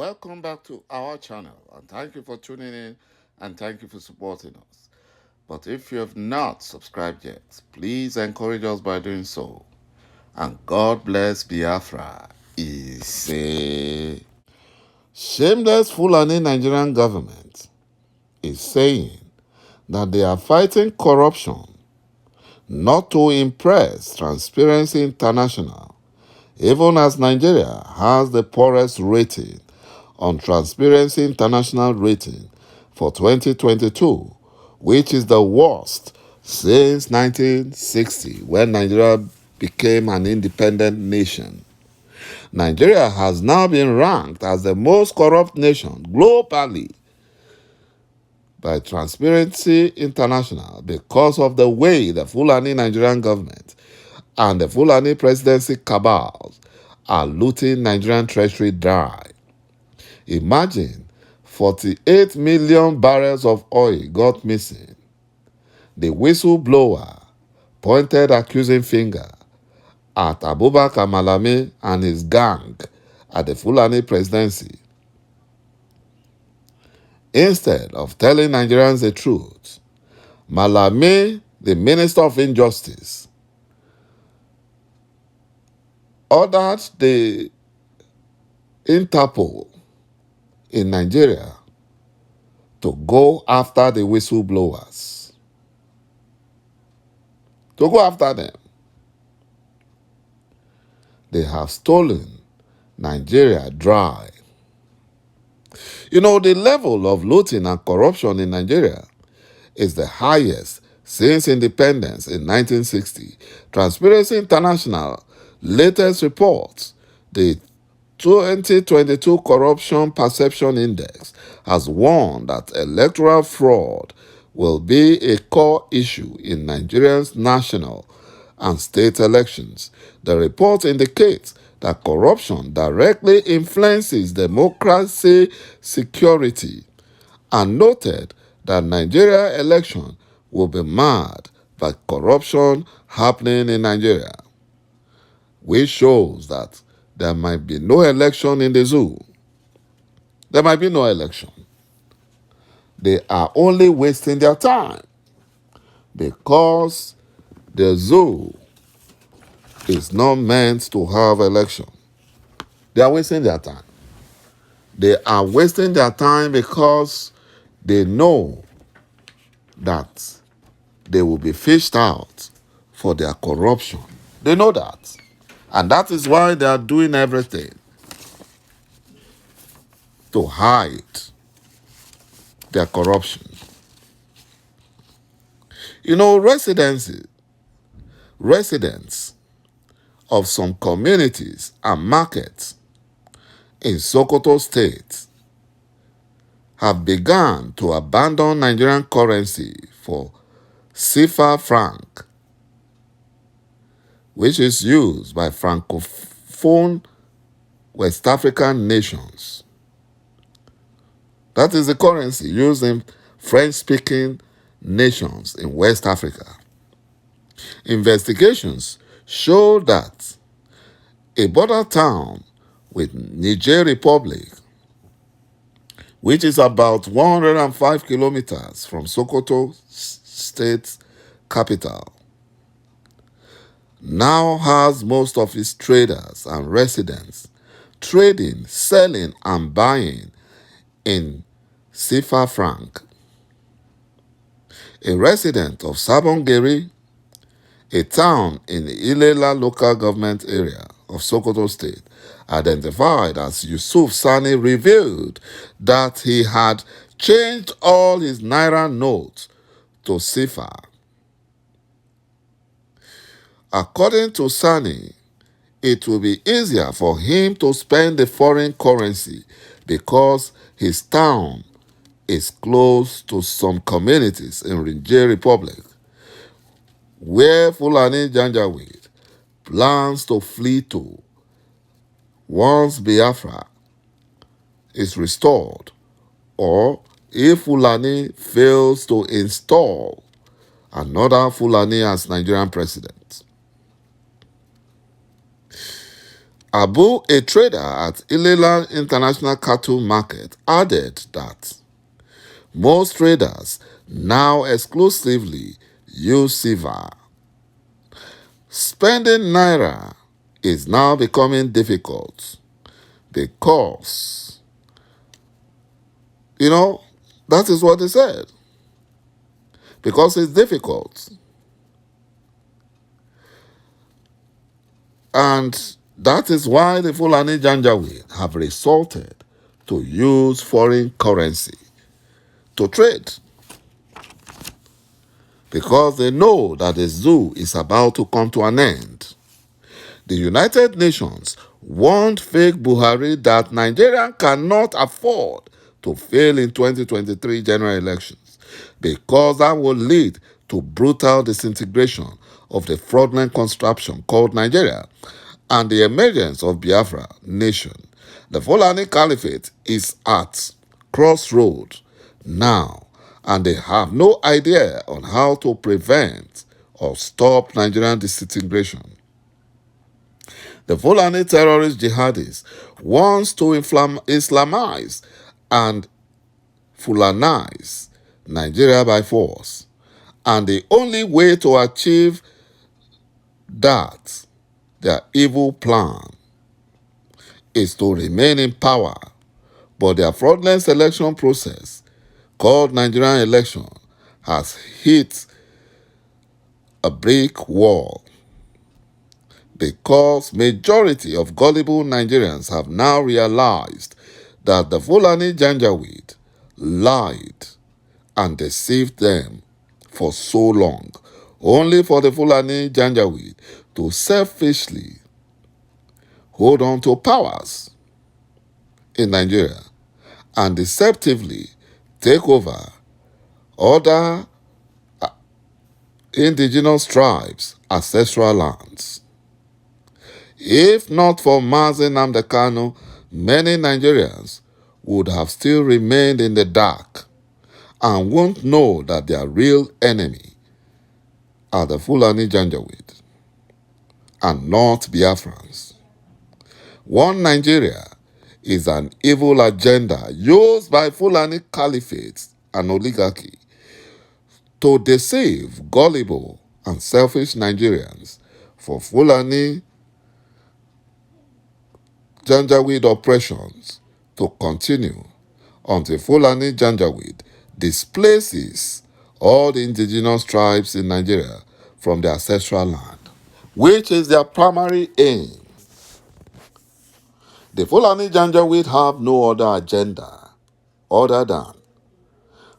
Welcome back to our channel, and thank you for tuning in and thank you for supporting us. But if you have not subscribed yet, please encourage us by doing so. And God bless Biafra. Is a shameless Fulani Nigerian government is saying that they are fighting corruption not to impress Transparency International, even as Nigeria has the poorest rating on Transparency International rating for 2022, which is the worst since 1960, when Nigeria became an independent nation. Nigeria has now been ranked as the most corrupt nation globally by Transparency International because of the way the Fulani Nigerian government and the Fulani presidency cabals are looting Nigerian treasury dry. Imagine 48 million barrels of oil got missing. The whistleblower pointed accusing finger at Abubakar Malami and his gang at the Fulani presidency. Instead of telling Nigerians the truth, Malami, the Minister of Injustice, ordered the Interpol in Nigeria to go after the whistleblowers. To go after them. They have stolen Nigeria dry. You know, the level of looting and corruption in Nigeria is the highest since independence in 1960. Transparency International latest report, the 2022 Corruption Perception Index, has warned that electoral fraud will be a core issue in Nigeria's national and state elections. The report indicates that corruption directly influences democracy security and noted that Nigeria election will be marred by corruption happening in Nigeria, which shows that there might be no election in the zoo. There might be no election. They are only wasting their time because the zoo is not meant to have election. They are wasting their time. They are wasting their time because they know that they will be fished out for their corruption. They know that. And that is why they are doing everything to hide their corruption. You know, residents of some communities and markets in Sokoto State have begun to abandon Nigerian currency for CFA franc, which is used by Francophone West African nations. That is the currency used in French-speaking nations in West Africa. Investigations show that a border town with Niger Republic, which is about 105 kilometers from Sokoto State capital, now has most of its traders and residents trading, selling, and buying in CFA franc. A resident of Sabongeri, a town in the Ilela local government area of Sokoto State, identified as Yusuf Sani, revealed that he had changed all his Naira notes to CFA. According to Sani, it will be easier for him to spend the foreign currency because his town is close to some communities in Niger Republic where Fulani jourd plans to flee to once Biafra is restored, or if Fulani fails to install another Fulani as Nigerian president. Abu, a trader at Ilelan International Cattle Market, added that most traders now exclusively use silver. Spending naira is now becoming difficult because, that is what they said. Because it's difficult. And that is why the Fulani Janjaweed have resorted to use foreign currency to trade. Because they know that the zoo is about to come to an end. The United Nations warned fake Buhari that Nigeria cannot afford to fail in 2023 general elections because that will lead to brutal disintegration of the fraudulent construction called Nigeria and the emergence of Biafra nation. The Fulani Caliphate is at crossroads now, and they have no idea on how to prevent or stop Nigerian disintegration. The Fulani terrorist jihadists wants to Islamize and Fulanize Nigeria by force. And the only way to achieve that, their evil plan, is to remain in power. But their fraudulent selection process, called Nigerian election, has hit a brick wall. Because majority of gullible Nigerians have now realized that the Fulani Janjaweed lied and deceived them for so long, only for the Fulani Janjaweed to selfishly hold on to powers in Nigeria and deceptively take over other indigenous tribes' ancestral lands. If not for Mazi Nnamdi Kanu, many Nigerians would have still remained in the dark and won't know that their real enemy are the Fulani Janjaweed and not Biafrans. One Nigeria is an evil agenda used by Fulani caliphates and oligarchy to deceive gullible and selfish Nigerians for Fulani Janjaweed oppressions to continue until Fulani Janjaweed displaces all the indigenous tribes in Nigeria from their ancestral land, which is their primary aim. The Fulani Janjaweed have no other agenda other than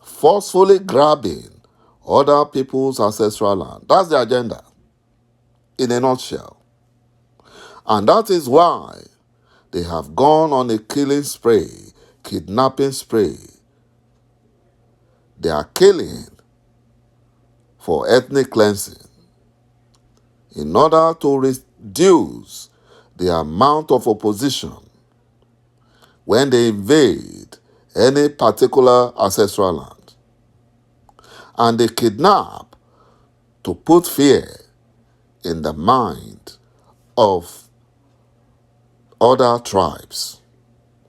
forcefully grabbing other people's ancestral land. That's the agenda, in a nutshell. And that is why they have gone on a killing spree, kidnapping spree. They are killing for ethnic cleansing in order to reduce the amount of opposition when they invade any particular ancestral land. And they kidnap to put fear in the mind of other tribes.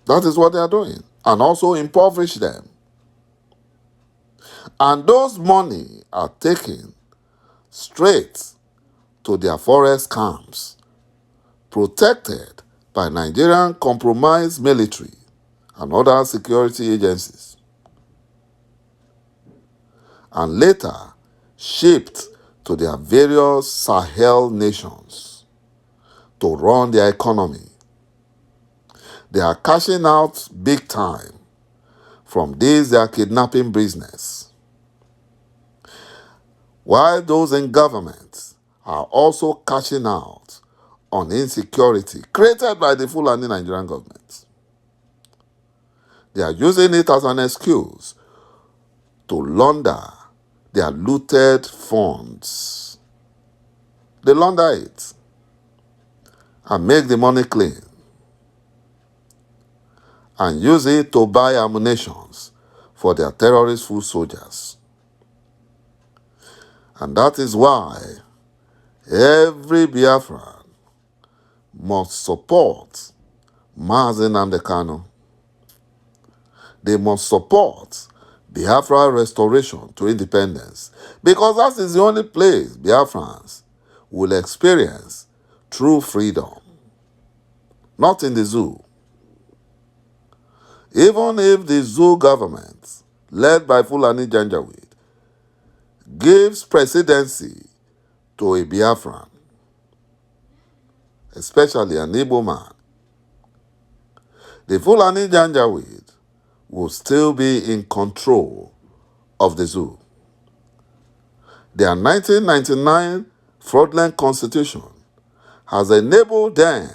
That is what they are doing. And also impoverish them. And those money are taken straight to their forest camps, protected by Nigerian compromised military and other security agencies, and later shipped to their various Sahel nations to run their economy. They are cashing out big time from this their kidnapping business, while those in government are also cashing out on insecurity created by the Fulani Nigerian government. They are using it as an excuse to launder their looted funds. They launder it and make the money clean and use it to buy ammunition for their terrorist foot soldiers. And that is why every Biafran must support Mazi Nnamdi Kanu. They must support Biafra restoration to independence, because that is the only place Biafrans will experience true freedom, not in the zoo. Even if the zoo government, led by Fulani Janjaweed, gives presidency to a Biafran, especially an Igbo man, the Fulani Janjaweed will still be in control of the zoo. Their 1999 fraudulent constitution has enabled them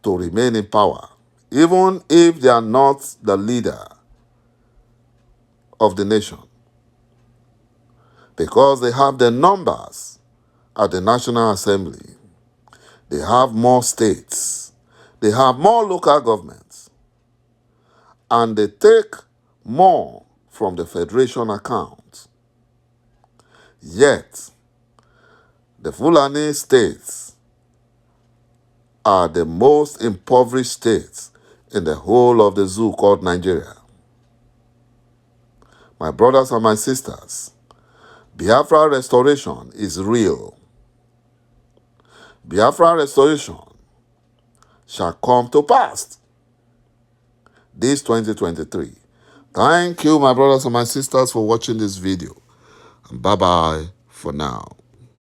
to remain in power, even if they are not the leader of the nation, because they have the numbers at the National Assembly. They have more states. They have more local governments. And they take more from the federation account. Yet, the Fulani states are the most impoverished states in the whole of the zoo called Nigeria. My brothers and my sisters, Biafra restoration is real. Biafra restoration shall come to pass this 2023. Thank you, my brothers and my sisters, for watching this video. And bye-bye for now.